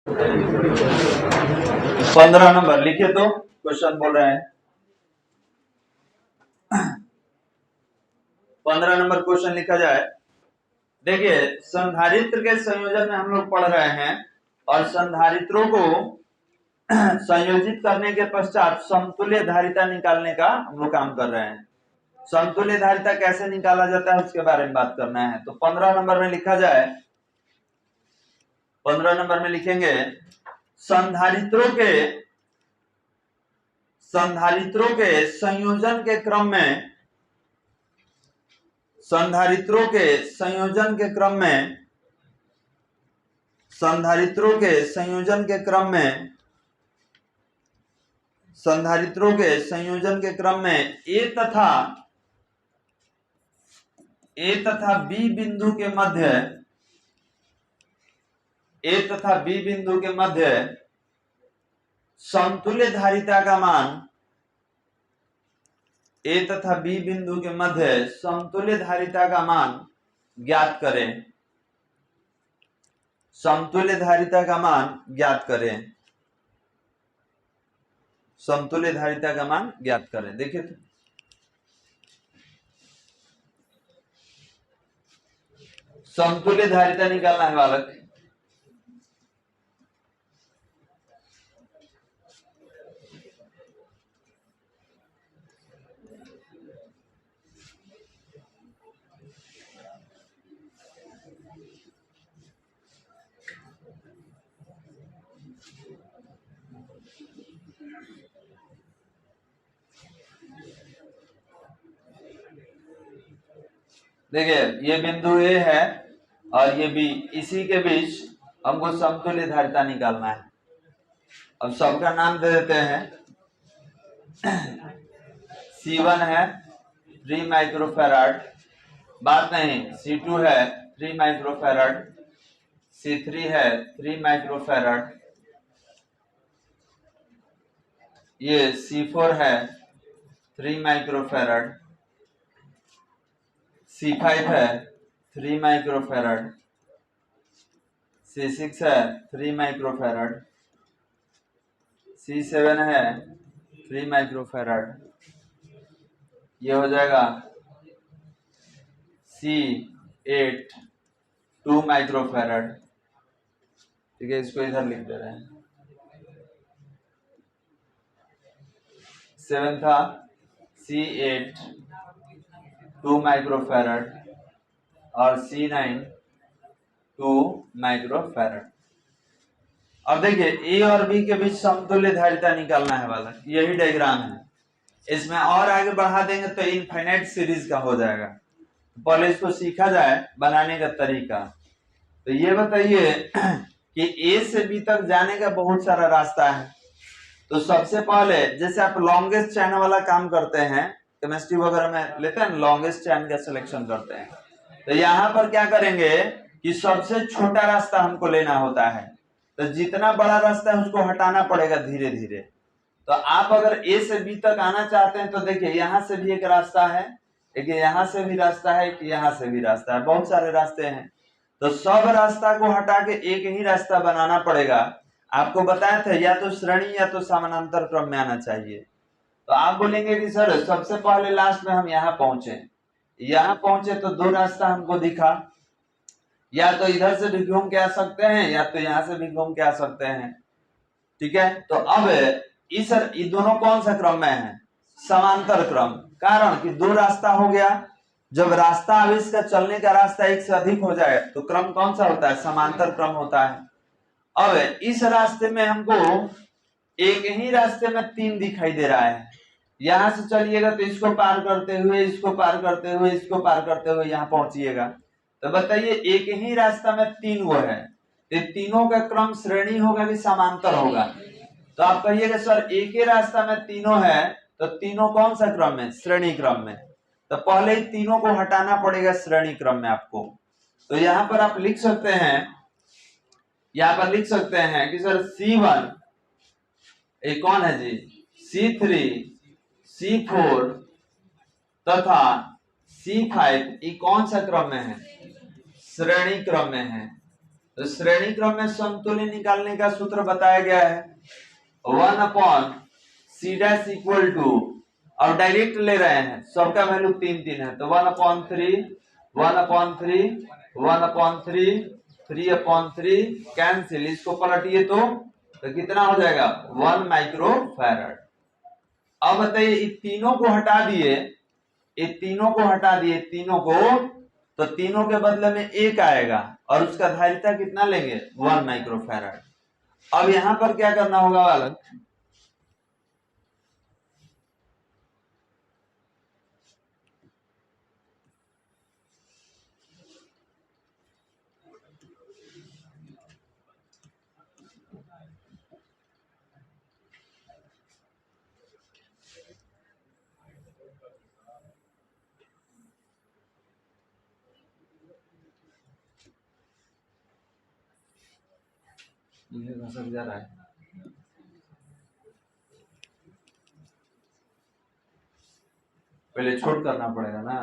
15 number लिखे तो question बोल रहे हैं। 15 नंबर क्वेश्चन लिखा जाए। देखिए, संधारित्र के संयोजन में हम लोग पढ़ रहे हैं और संधारित्रों को संयोजित करने के पश्चात समतुल्य धारिता निकालने का हम लोग काम कर रहे हैं। समतुल्य धारिता कैसे निकाला जाता है उसके बारे में बात करना है। तो 15 नंबर में लिखा जाए, 15 नंबर में लिखेंगे संधारित्रों के संयोजन के क्रम में, संधारित्रों के संयोजन के क्रम में, संधारित्रों के संयोजन के क्रम में, संधारित्रों के संयोजन के क्रम में ए तथा बी बिंदु के मध्य, ए तथा बी बिंदु के मध्य समतुल्य धारिता का मान, ए तथा बी बिंदु के मध्य समतुल्य धारिता का मान ज्ञात करें। समतुल्य धारिता का मान ज्ञात करें। समतुल्य धारिता का मान ज्ञात करें। देखिए तो समतुल्य धारिता निकालना है बालक। देखिए, ये बिंदु ए है और ये बी, इसी के बीच हमको समतुल्य धारिता निकालना है। अब सबका नाम दे देते हैं। C1 है 3 माइक्रोफैराड, बात नहीं। C2 है 3 माइक्रोफैराड, C3 है 3 माइक्रोफैराड, ये C4 है 3 माइक्रोफैराड, C5 है 3 माइक्रोफैराड, C6 है 3 माइक्रोफैराड, C7 है 3 माइक्रोफैराड, ये हो जाएगा C8 2 माइक्रोफैराड। ठीक है, इसको इधर लिख दे रहे हैं। 7 था C8 2 माइक्रोफैराड और C9 2 माइक्रोफैराड। अब देखिए, ए और बी के बीच समतुल्य धारिता निकालना है वाला, यही डायग्राम है। इसमें और आगे बढ़ा देंगे तो इनफाइनाइट सीरीज का हो जाएगा। पहले इसको सीखा जाए बनाने का तरीका। तो ये बताइए कि ए से बी तक जाने का बहुत सारा रास्ता है। तो सबसे पहले जैसे आप लॉन्गेस्ट चैन वाला काम करते हैं, केमिस्ट्री वगैरह में लेते हैं, लॉन्गेस्ट चैन का सिलेक्शन करते हैं। तो यहाँ पर क्या करेंगे कि सबसे छोटा रास्ता हमको लेना होता है। तो जितना बड़ा रास्ता है उसको हटाना पड़ेगा धीरे धीरे। तो आप अगर ए से बी तक आना चाहते हैं तो देखिए, यहाँ से भी एक रास्ता है, एक यहाँ से भी रास्ता है, एक यहाँ से भी रास्ता है, बहुत सारे रास्ते हैं। तो सब रास्ता को हटा के एक ही रास्ता बनाना पड़ेगा। आपको बताया था या तो श्रेणी या तो समानांतर क्रम में आना चाहिए। तो आप बोलेंगे कि सर सबसे पहले लास्ट में हम यहाँ पहुंचे तो दो रास्ता हमको दिखा, या तो इधर से भी घूम के आ सकते हैं या तो यहाँ से भी घूम के आ सकते हैं। ठीक है, तो अब ये दोनों कौन सा क्रम में है? समांतर क्रम। कारण कि दो रास्ता हो गया। जब रास्ता अब इसका चलने का रास्ता एक से अधिक हो जाए तो क्रम कौन सा होता है? समांतर क्रम होता है। अब इस रास्ते में हमको एक ही रास्ते में तीन दिखाई दे रहा है। यहां से चलिएगा तो इसको पार करते हुए, इसको पार करते हुए, इसको पार करते हुए यहाँ पहुंचिएगा। तो बताइए, एक ही रास्ता में तीन वो है, तो तीनों का क्रम श्रेणी होगा कि समांतर होगा? तो आप कहिएगा सर एक ही रास्ता में तीनों है, तो तीनों कौन सा क्रम में? श्रेणी क्रम में। तो पहले ही तीनों को हटाना पड़ेगा श्रेणी क्रम में आपको। तो यहाँ पर आप लिख सकते हैं, यहाँ पर लिख सकते हैं कि सर C1 ये कौन है जी? C3 C4 तथा C5 ये कौन सा क्रम में है? श्रेणी क्रम में है। तो श्रेणी क्रम में समतुल्य निकालने का सूत्र बताया गया है 1/c' इक्वल टू, अब डायरेक्ट ले रहे हैं, सबका वैल्यू 3 है, तो 1/3 3/3 कैंसिल, इसको पलटिए तो कितना हो जाएगा 1 माइक्रोफैरड। अब बताइए इन तीनों को हटा दिए, तीनों को, तो तीनों के बदले में एक आएगा और उसका धारिता कितना लेंगे 1 माइक्रोफैरड। अब यहां पर क्या करना होगा बालक, ये घसक जा रहा है, पहले छोट करना पड़ेगा ना,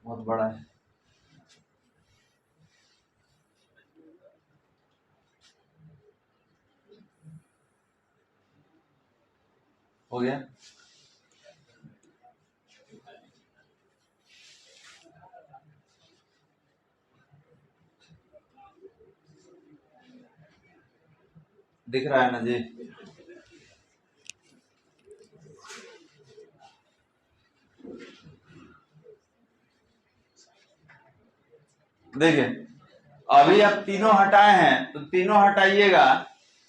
बहुत बड़ा है। हो गया, दिख रहा है ना जी। देखिए अभी आप तीनों हटाए हैं, तो तीनों हटाइएगा,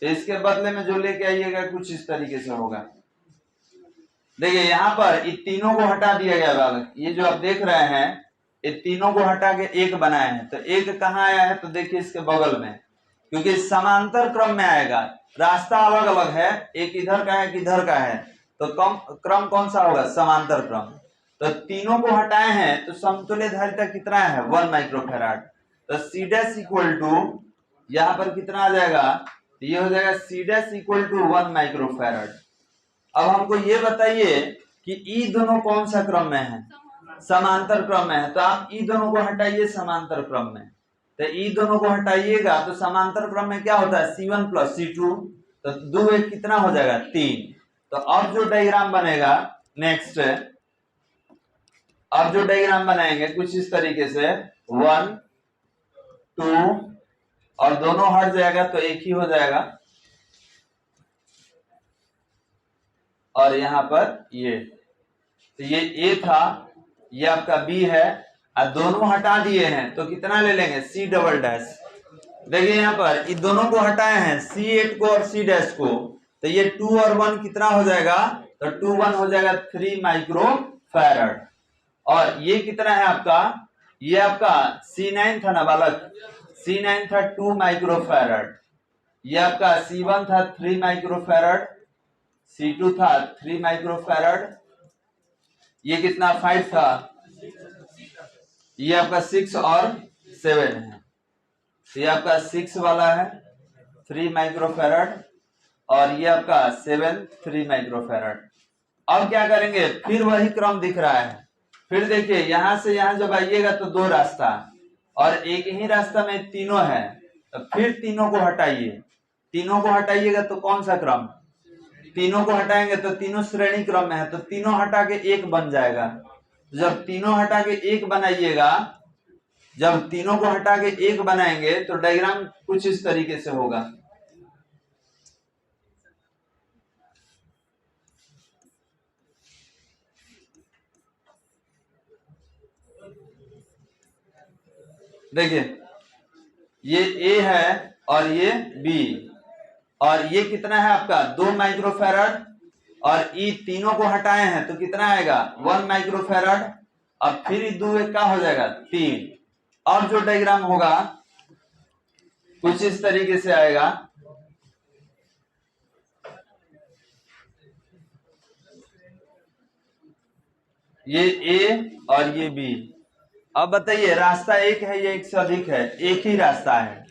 तो इसके बदले में जो लेके आइएगा कुछ इस तरीके से होगा। देखिए यहाँ पर इन तीनों को हटा दिया गया बालक, ये जो आप देख रहे हैं ये तीनों को हटा के एक बनाए हैं, तो एक कहाँ आया है, तो देखिए इसके बगल में, क्योंकि समांतर क्रम में आएगा, रास्ता अलग अलग है, एक इधर का है एक इधर का है, तो क्रम कौन सा होगा समांतर क्रम। तो तीनों को हटाए हैं तो समतुल्य धारिता कितना है 1 माइक्रोफैराड। तो C' इक्वल टू यहाँ पर कितना आ जाएगा, तो ये हो जाएगा C' इक्वल टू 1 माइक्रोफैराड। अब हमको ये बताइए कि ई दोनों कौन सा क्रम में है, समांतर क्रम में है, तो आप ई दोनों को हटाइए समांतर क्रम में, तो ई दोनों को हटाइएगा तो समांतर क्रम में क्या होता है C1 + C2, तो 2 1 कितना हो जाएगा 3। तो अब जो डायग्राम बनेगा नेक्स्ट, अब जो डायग्राम बनाएंगे कुछ इस तरीके से 1 2 और दोनों हट जाएगा तो एक ही हो जाएगा, और यहाँ पर ये, तो ये A था, ये आपका B है, और दोनों हटा दिए हैं तो कितना ले लेंगे C'। देखिए यहाँ पर इन दोनों को हटाए हैं C8 को और C' को, तो ये 2 और 1 कितना हो जाएगा, तो 2 1 हो जाएगा 3 माइक्रोफैरड। और ये कितना है आपका, ये आपका C9 था ना बालक, C9 था 2 माइक्रोफैरड, ये आपका C1 था 3 माइक्रोफैरड, C2 था 3 माइक्रोफैरड, ये कितना 5 था, ये आपका 6 और 7 है, तो ये आपका 6 वाला है 3 माइक्रोफैरड, और ये आपका 7 3 माइक्रोफैरड। अब क्या करेंगे, फिर वही क्रम दिख रहा है, फिर देखिए यहां से यहां जब आइएगा तो 2 रास्ता और एक ही रास्ता में तीनों है, तो फिर तीनों को हटाइए, तीनों को हटाइएगा तो कौन सा क्रम, तीनों को हटाएंगे तो तीनों श्रेणी क्रम में है, तो तीनों हटा के एक बन जाएगा। जब तीनों हटा के एक बनाइएगा, जब तीनों को हटा के एक बनाएंगे तो डायग्राम कुछ इस तरीके से होगा। देखिए ये A है और ये B, और ये कितना है आपका 2 माइक्रोफैरड, और ई तीनों को हटाए हैं तो कितना आएगा 1 माइक्रोफैरड, अब फिर 2 1 का हो जाएगा 3। और जो डायग्राम होगा कुछ इस तरीके से आएगा, ये A और ये B। अब बताइए रास्ता एक है या एक से अधिक है, एक ही रास्ता है,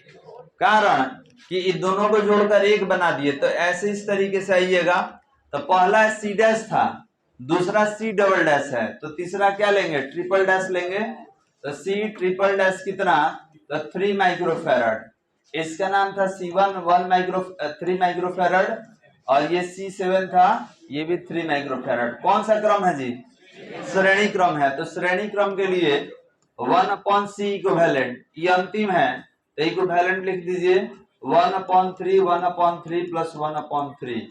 कारण कि इन दोनों को जोड़कर एक बना दिए, तो ऐसे इस तरीके से आइएगा, तो पहला C' था, दूसरा C" है, तो तीसरा क्या लेंगे ट्रिपल डैश लेंगे, तो C ट्रिपल डैश कितना, तो 3 माइक्रोफैरड। इसका नाम था C1 3 माइक्रोफैरड, और ये C7 था, ये भी 3 माइक्रोफैरड। कौन सा क्रम है जी? श्रेणी क्रम है। तो श्रेणी क्रम के लिए 1/C इक्विवेलेंट, ये अंतिम है, तो इक्विवेलेंट लिख दीजिए 1/3 1/3 प्लस 1/3,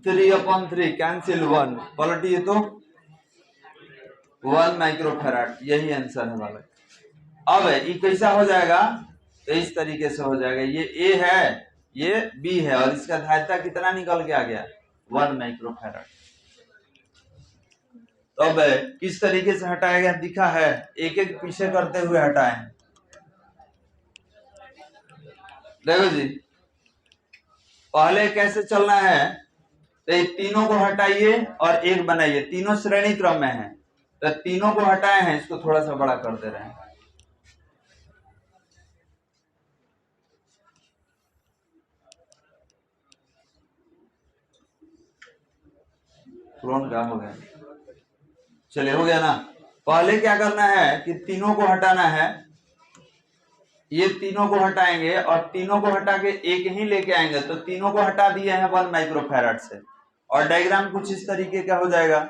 3/3 कैंसिल 1, पलटिए तो 1 माइक्रोफैरड, यही आंसर है वाला। अब ये कैसा हो जाएगा? तो इस तरीके से हो जाएगा, ये A है, ये B है, और इसका धारिता कितना निकल के आ गया? 1 माइक्रोफैरड। तो अब किस तरीके से हटाया गया दिखा है, एक एक पीछे करते हुए हटाए। देखो जी, पहले कैसे चलना है, तो ये तीनों को हटाइए और एक बनाइए, तीनों श्रेणी क्रम में है, तो तीनों को हटाए हैं, इसको थोड़ा सा बड़ा कर दे रहे हैं। क्लोन क्या हो गया? चलिए हो गया ना। पहले क्या करना है कि तीनों को हटाना है, ये तीनों को हटाएंगे और तीनों को हटा के एक ही लेके आएंगे, तो तीनों को हटा दिए हैं 1 माइक्रोफैरड से, और डायग्राम कुछ इस तरीके का हो जाएगा।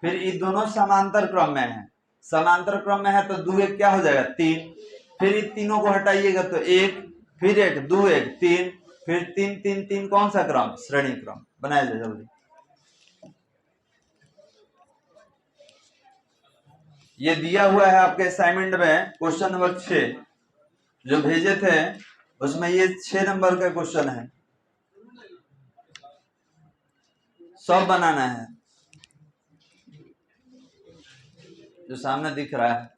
फिर ये दोनों समांतर क्रम में है, समांतर क्रम में है, तो 2 1 क्या हो जाएगा? 3। फिर ये तीनों को हटाइएगा तो 1, फिर 1 2 1 3, फिर 3 3 3, कौन सा क्रम? श्रेणी क्रम। बनाया जाए जल्दी। ये दिया हुआ है आपके असाइनमेंट में, क्वेश्चन नंबर 6 जो भेजे थे, उसमें ये 6 नंबर का क्वेश्चन है, सब बनाना है जो सामने दिख रहा है।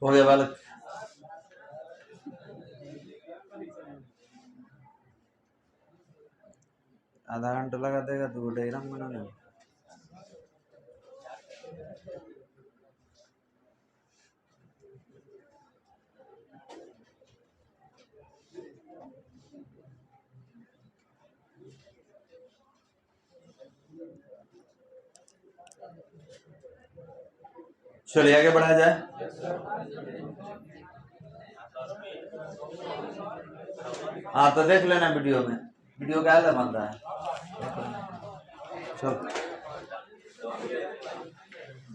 हो गया बालक? आधा घंटा लगा देगा तो डायग्राम बनाने में। चलिए आगे बढ़ा जाए। हाँ तो देख लेना वीडियो में, वीडियो क्या बन रहा है। चलो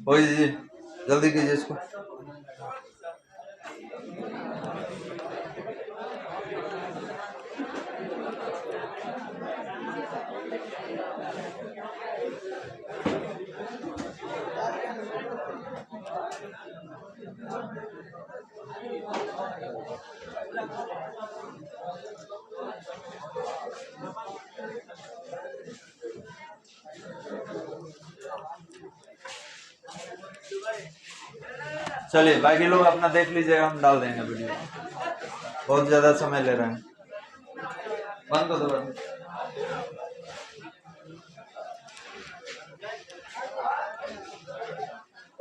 हो जी, जल्दी कीजिए इसको। चलिए बाकी लोग अपना देख लीजिएगा, हम डाल देंगे वीडियो, बहुत ज्यादा समय ले रहे हैं। बंद कर दो।